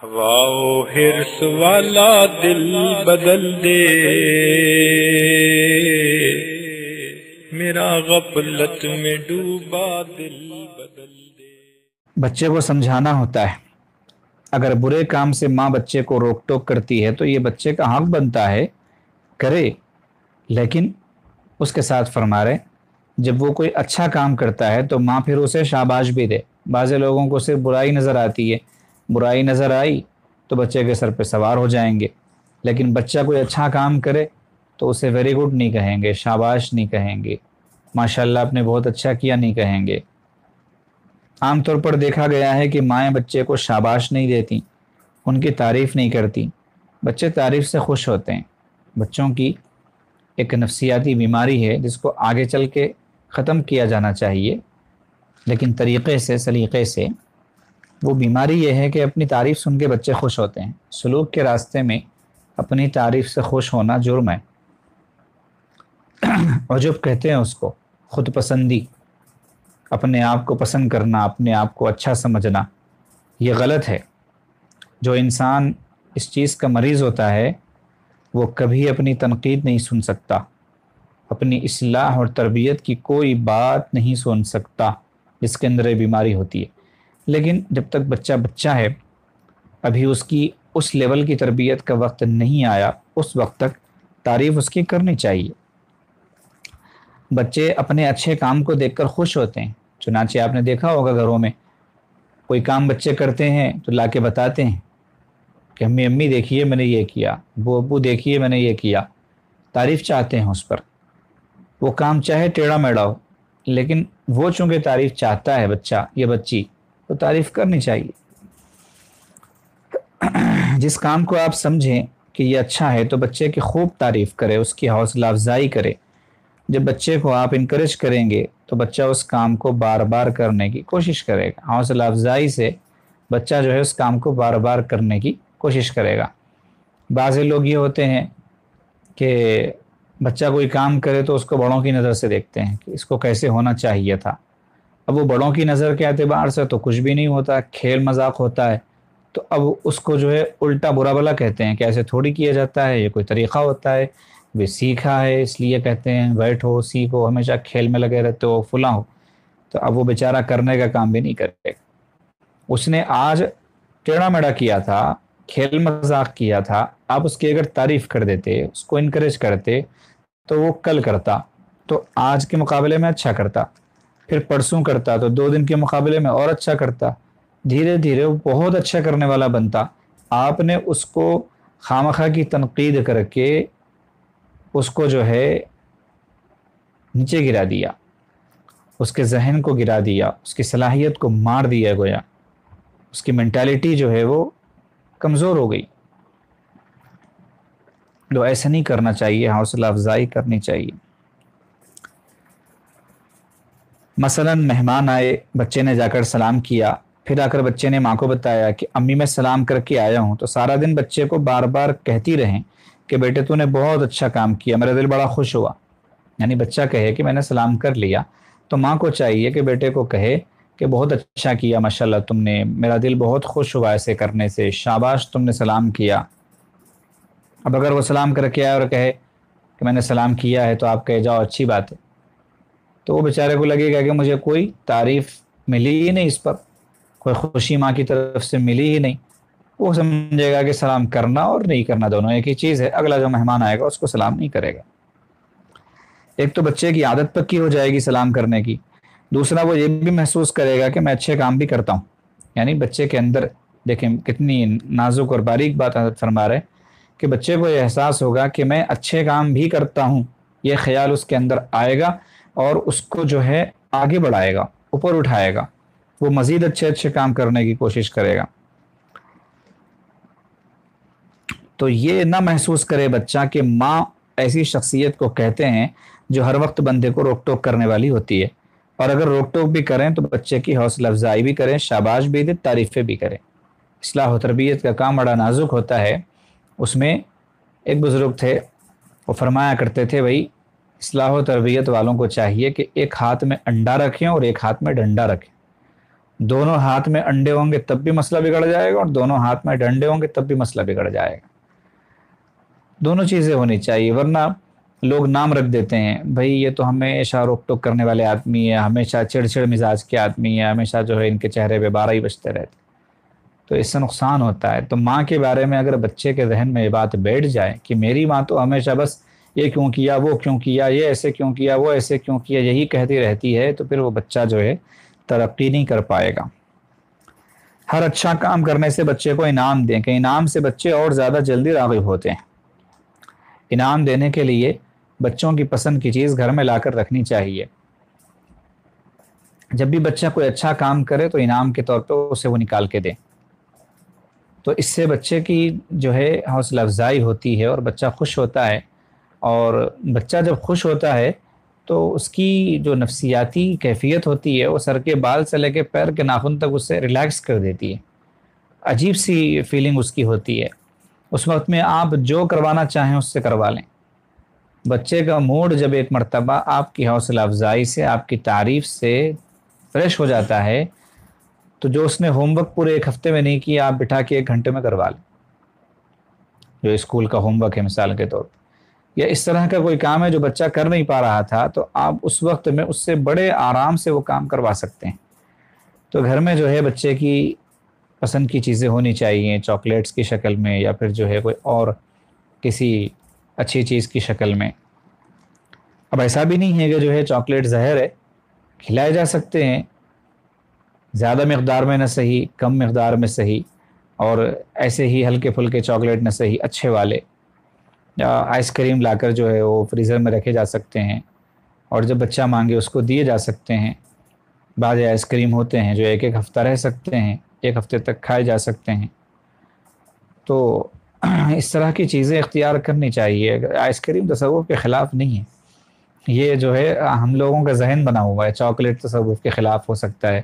واو ہرس والا دل بدل دے، میرا غفلت میں ڈوبا دل بدل دے۔ بچے کو سمجھانا ہوتا ہے۔ اگر برے کام سے ماں بچے کو روک ٹوک کرتی ہے تو یہ بچے کا حق بنتا ہے کرے، لیکن اس کے ساتھ فرما رہے جب وہ کوئی اچھا کام کرتا ہے تو ماں پھر اسے شاباش بھی دے۔ بعض لوگوں کو صرف برائی نظر آتی ہے، برائی نظر آئی تو بچے کے سر پہ سوار ہو جائیں گے، لیکن بچہ کوئی اچھا کام کرے تو اسے ویری گڈ نہیں کہیں گے، شاباش نہیں کہیں گے، ماشاءاللہ آپ نے بہت اچھا کیا نہیں کہیں گے۔ عام طور پر دیکھا گیا ہے کہ مائیں بچے کو شاباش نہیں دیتی، ان کی تعریف نہیں کرتی۔ بچے تعریف سے خوش ہوتے ہیں۔ بچوں کی ایک نفسیاتی بیماری ہے جس کو آگے چل کے ختم کیا جانا چاہیے، لیکن طریقے سے سلیقے سے۔ وہ بیماری یہ ہے کہ اپنی تعریف سن کے بچے خوش ہوتے ہیں۔ سلوک کے راستے میں اپنی تعریف سے خوش ہونا جرم ہے۔ عجب کہتے ہیں اس کو، خود پسندی، اپنے آپ کو پسند کرنا، اپنے آپ کو اچھا سمجھنا، یہ غلط ہے۔ جو انسان اس چیز کا مریض ہوتا ہے وہ کبھی اپنی تنقید نہیں سن سکتا، اپنی اصلاح اور تربیت کی کوئی بات نہیں سن سکتا، جس کے اندر یہ بیماری ہوتی ہے۔ لیکن جب تک بچہ بچہ ہے، ابھی اس کی اس لیول کی تربیت کا وقت نہیں آیا، اس وقت تک تعریف اس کی کرنی چاہیے۔ بچے اپنے اچھے کام کو دیکھ کر خوش ہوتے ہیں، چنانچہ آپ نے دیکھا ہوگا گھروں میں کوئی کام بچے کرتے ہیں تو لا کے بتاتے ہیں کہ امی امی دیکھیے میں نے یہ کیا، ابو ابو دیکھیے میں نے یہ کیا، تعریف چاہتے ہیں اس پر۔ وہ کام چاہے ٹیڑھا میڑھا ہو، لیکن وہ چونکہ تعریف چاہتا ہے بچہ یا بچی، تو تعریف کرنی چاہیے۔ جس کام کو آپ سمجھیں کہ یہ اچھا ہے تو بچے کی خوب تعریف کرے، اس کی حوصلہ افزائی کرے۔ جب بچے کو آپ انکریج کریں گے تو بچہ اس کام کو بار بار کرنے کی کوشش کرے گا۔ حوصلہ افزائی سے بچہ جو ہے اس کام کو بار بار کرنے کی کوشش کرے گا۔ بعض لوگ یہ ہوتے ہیں کہ بچہ کوئی کام کرے تو اس کو بڑوں کی نظر سے دیکھتے ہیں کہ اس کو کیسے ہونا چاہیے تھا۔ اب وہ بڑوں کی نظر کے اعتبار سے تو کچھ بھی نہیں ہوتا، کھیل مذاق ہوتا ہے، تو اب اس کو جو ہے الٹا برا بلا کہتے ہیں کہ ایسے تھوڑی کیا جاتا ہے، یہ کوئی طریقہ ہوتا ہے، وہ سیکھا ہے اس لیے کہتے ہیں بیٹھو سیکھو، ہمیشہ کھیل میں لگے رہتے ہو فلاں ہو۔ تو اب وہ بیچارہ کرنے کا کام بھی نہیں کرے گا۔ اس نے آج ٹیڑھا میڑھا کیا تھا، کھیل مذاق کیا تھا، آپ اس کی اگر تعریف کر دیتے، اس کو انکریج کرتے، تو وہ کل کرتا تو آج کے مقابلے میں اچھا کرتا، پھر پرسوں کرتا تو 2 دن کے مقابلے میں اور اچھا کرتا، دھیرے دھیرے وہ بہت اچھا کرنے والا بنتا۔ آپ نے اس کو خامخواہ کی تنقید کر کے اس کو جو ہے نیچے گرا دیا، اس کے ذہن کو گرا دیا، اس کی صلاحیت کو مار دیا، گویا اس کی مینٹالٹی جو ہے وہ کمزور ہو گئی۔ تو ایسا نہیں کرنا چاہیے، حوصلہ افزائی کرنی چاہیے۔ مثلا مہمان آئے، بچے نے جا کر سلام کیا، پھر آ کر بچے نے ماں کو بتایا کہ امی میں سلام کر کے آیا ہوں، تو سارا دن بچے کو بار بار کہتی رہیں کہ بیٹے تو نے بہت اچھا کام کیا، میرا دل بڑا خوش ہوا۔ یعنی بچہ کہے کہ میں نے سلام کر لیا، تو ماں کو چاہیے کہ بیٹے کو کہے کہ بہت اچھا کیا، ماشاءاللہ تم نے، میرا دل بہت خوش ہوا ایسے کرنے سے، شاباش تم نے سلام کیا۔ اب اگر وہ سلام کر کے آئے اور کہے کہ میں نے سلام کیا ہے تو آپ کہے جاؤ اچھی بات ہے، تو وہ بیچارے کو لگے گا کہ مجھے کوئی تعریف ملی ہی نہیں، اس پر کوئی خوشی ماں کی طرف سے ملی ہی نہیں۔ وہ سمجھے گا کہ سلام کرنا اور نہیں کرنا دونوں ایک ہی چیز ہے، اگلا جو مہمان آئے گا اس کو سلام نہیں کرے گا۔ ایک تو بچے کی عادت پکی ہو جائے گی سلام کرنے کی، دوسرا وہ یہ بھی محسوس کرے گا کہ میں اچھے کام بھی کرتا ہوں۔ یعنی بچے کے اندر دیکھیں کتنی نازک اور باریک بات حضرت فرما رہے کہ بچے کو یہ احساس ہوگا کہ میں اچھے کام بھی کرتا ہوں، یہ خیال اس کے اندر آئے گا اور اس کو جو ہے آگے بڑھائے گا، اوپر اٹھائے گا، وہ مزید اچھے اچھے کام کرنے کی کوشش کرے گا۔ تو یہ نہ محسوس کرے بچہ کہ ماں ایسی شخصیت کو کہتے ہیں جو ہر وقت بندے کو روک ٹوک کرنے والی ہوتی ہے، اور اگر روک ٹوک بھی کریں تو بچے کی حوصلہ افزائی بھی کریں، شاباش بھی دے، تعریفیں بھی کریں۔ اصلاح و تربیت کا کام بڑا نازک ہوتا ہے۔ اس میں ایک بزرگ تھے، وہ فرمایا کرتے تھے بھائی اصلاح و تربیت والوں کو چاہیے کہ ایک ہاتھ میں انڈا رکھیں اور ایک ہاتھ میں ڈنڈا رکھیں، دونوں ہاتھ میں انڈے ہوں گے تب بھی مسئلہ بگڑ جائے گا، اور دونوں ہاتھ میں ڈنڈے ہوں گے تب بھی مسئلہ بگڑ جائے گا۔ دونوں چیزیں ہونی چاہیے، ورنہ لوگ نام رکھ دیتے ہیں بھائی یہ تو ہمیشہ روک ٹوک کرنے والے آدمی ہے، ہمیشہ چڑچڑ مزاج کے آدمی ہے، ہمیشہ جو ہے ان کے چہرے پہ 12 ہی بجتے رہتے، تو اس سے نقصان ہوتا ہے۔ تو ماں کے بارے میں اگر بچے کے ذہن میں یہ بات بیٹھ جائے کہ میری ماں تو ہمیشہ بس یہ کیوں کیا، وہ کیوں کیا، یہ ایسے کیوں کیا، وہ ایسے کیوں کیا، یہی کہتی رہتی ہے، تو پھر وہ بچہ جو ہے ترقی نہیں کر پائے گا۔ ہر اچھا کام کرنے سے بچے کو انعام دیں، کہ انعام سے بچے اور زیادہ جلدی راغب ہوتے ہیں۔ انعام دینے کے لیے بچوں کی پسند کی چیز گھر میں لا کر رکھنی چاہیے۔ جب بھی بچہ کوئی اچھا کام کرے تو انعام کے طور پہ اسے وہ نکال کے دیں، تو اس سے بچے کی جو ہے حوصلہ افزائی ہوتی ہے اور بچہ خوش ہوتا ہے، اور بچہ جب خوش ہوتا ہے تو اس کی جو نفسیاتی کیفیت ہوتی ہے وہ سر کے بال سے لے کے پیر کے ناخن تک اسے ریلیکس کر دیتی ہے، عجیب سی فیلنگ اس کی ہوتی ہے۔ اس وقت میں آپ جو کروانا چاہیں اس سے کروا لیں۔ بچے کا موڈ جب ایک مرتبہ آپ کی حوصلہ افزائی سے، آپ کی تعریف سے فریش ہو جاتا ہے، تو جو اس نے ہوم ورک پورے ایک ہفتے میں نہیں کیا آپ بٹھا کے 1 گھنٹے میں کروا لیں، جو اسکول کا ہوم ورک ہے مثال کے طور پر، یا اس طرح کا کوئی کام ہے جو بچہ کر نہیں پا رہا تھا، تو آپ اس وقت میں اس سے بڑے آرام سے وہ کام کروا سکتے ہیں۔ تو گھر میں جو ہے بچے کی پسند کی چیزیں ہونی چاہیے، چاکلیٹس کی شکل میں یا پھر جو ہے کوئی اور کسی اچھی چیز کی شکل میں۔ اب ایسا بھی نہیں ہے کہ جو ہے چاکلیٹ زہر ہے، کھلائے جا سکتے ہیں، زیادہ مقدار میں نہ صحیح، کم مقدار میں صحیح، اور ایسے ہی ہلکے پھلکے چاکلیٹ نہ صحیح، اچھے والے، یا آئس کریم لا کر جو ہے وہ فریزر میں رکھے جا سکتے ہیں، اور جب بچہ مانگے اس کو دیے جا سکتے ہیں۔ بعض آئس کریم ہوتے ہیں جو 1 ہفتہ رہ سکتے ہیں، 1 ہفتے تک کھائے جا سکتے ہیں، تو اس طرح کی چیزیں اختیار کرنی چاہیے۔ آئس کریم تصوف کے خلاف نہیں ہے، یہ جو ہے ہم لوگوں کا ذہن بنا ہوا ہے، چاکلیٹ تصوف کے خلاف ہو سکتا ہے،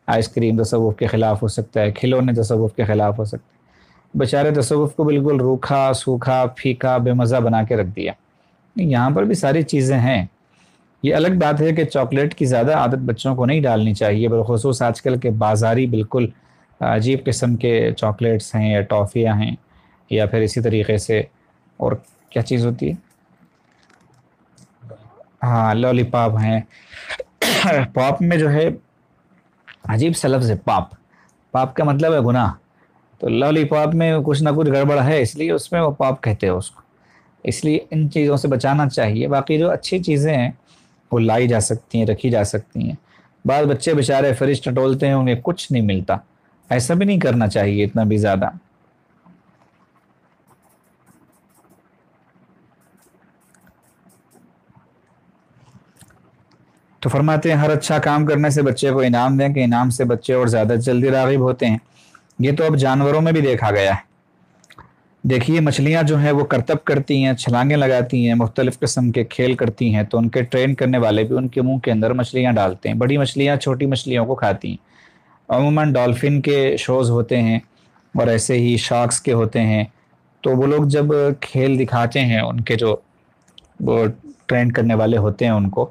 آئس کریم تصوف کے خلاف ہو سکتا ہے، کھلونے تصوف کے خلاف ہو سکتا ہے۔ بیچارے تصوف کو بالکل روکھا سوکھا پھیکا بے مزہ بنا کے رکھ دیا۔ یہاں پر بھی ساری چیزیں ہیں۔ یہ الگ بات ہے کہ چاکلیٹ کی زیادہ عادت بچوں کو نہیں ڈالنی چاہیے، بالخصوص آج کل کے بازاری بالکل عجیب قسم کے چاکلیٹس ہیں یا ٹافیاں ہیں، یا پھر اسی طریقے سے اور کیا چیز ہوتی ہے، ہاں لالی پاپ ہیں۔ پاپ میں جو ہے عجیب سا لفظ ہے، پاپ، پاپ کا مطلب ہے گناہ، تو لالی پاپ میں کچھ نہ کچھ گڑبڑ ہے، اس لیے اس میں وہ پاپ کہتے ہیں اس کو، اس لیے ان چیزوں سے بچانا چاہیے۔ باقی جو اچھی چیزیں ہیں وہ لائی جا سکتی ہیں، رکھی جا سکتی ہیں۔ بعض بچے بیچارے فریج ٹٹولتے ہیں، انہیں کچھ نہیں ملتا، ایسا بھی نہیں کرنا چاہیے اتنا بھی زیادہ۔ تو فرماتے ہیں ہر اچھا کام کرنے سے بچے کو انعام دیں، کہ انعام سے بچے اور زیادہ جلدی راغب ہوتے ہیں۔ یہ تو اب جانوروں میں بھی دیکھا گیا ہے۔ دیکھیے مچھلیاں جو ہیں وہ کرتب کرتی ہیں، چھلانگیں لگاتی ہیں، مختلف قسم کے کھیل کرتی ہیں، تو ان کے ٹرین کرنے والے بھی ان کے منہ کے اندر مچھلیاں ڈالتے ہیں۔ بڑی مچھلیاں چھوٹی مچھلیوں کو کھاتی ہیں۔ عموماً ڈالفن کے شوز ہوتے ہیں اور ایسے ہی شارکس کے ہوتے ہیں، تو وہ لوگ جب کھیل دکھاتے ہیں، ان کے جو وہ ٹرین کرنے والے ہوتے ہیں ان کو،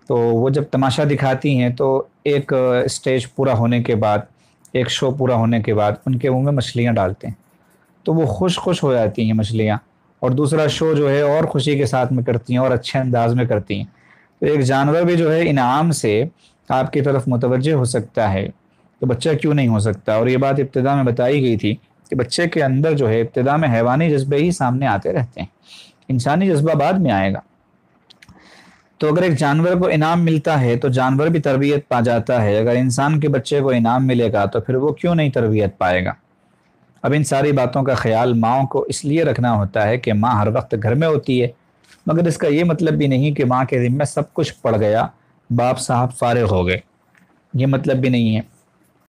تو وہ جب تماشا دکھاتی ہیں تو ایک اسٹیج پورا ہونے کے بعد، ایک شو پورا ہونے کے بعد ان کے منہ میں مچھلیاں ڈالتے ہیں، تو وہ خوش ہو جاتی ہیں مچھلیاں، اور دوسرا شو جو ہے اور خوشی کے ساتھ میں کرتی ہیں اور اچھے انداز میں کرتی ہیں۔ تو ایک جانور بھی جو ہے انعام سے آپ کی طرف متوجہ ہو سکتا ہے، تو بچہ کیوں نہیں ہو سکتا؟ اور یہ بات ابتدا میں بتائی گئی تھی کہ بچے کے اندر جو ہے ابتدا میں حیوانی جذبے ہی سامنے آتے رہتے ہیں، انسانی جذبہ بعد میں آئے گا۔ تو اگر ایک جانور کو انعام ملتا ہے تو جانور بھی تربیت پا جاتا ہے، اگر انسان کے بچے کو انعام ملے گا تو پھر وہ کیوں نہیں تربیت پائے گا؟ اب ان ساری باتوں کا خیال ماؤں کو اس لیے رکھنا ہوتا ہے کہ ماں ہر وقت گھر میں ہوتی ہے، مگر اس کا یہ مطلب بھی نہیں کہ ماں کے ذمہ سب کچھ پڑ گیا، باپ صاحب فارغ ہو گئے، یہ مطلب بھی نہیں ہے۔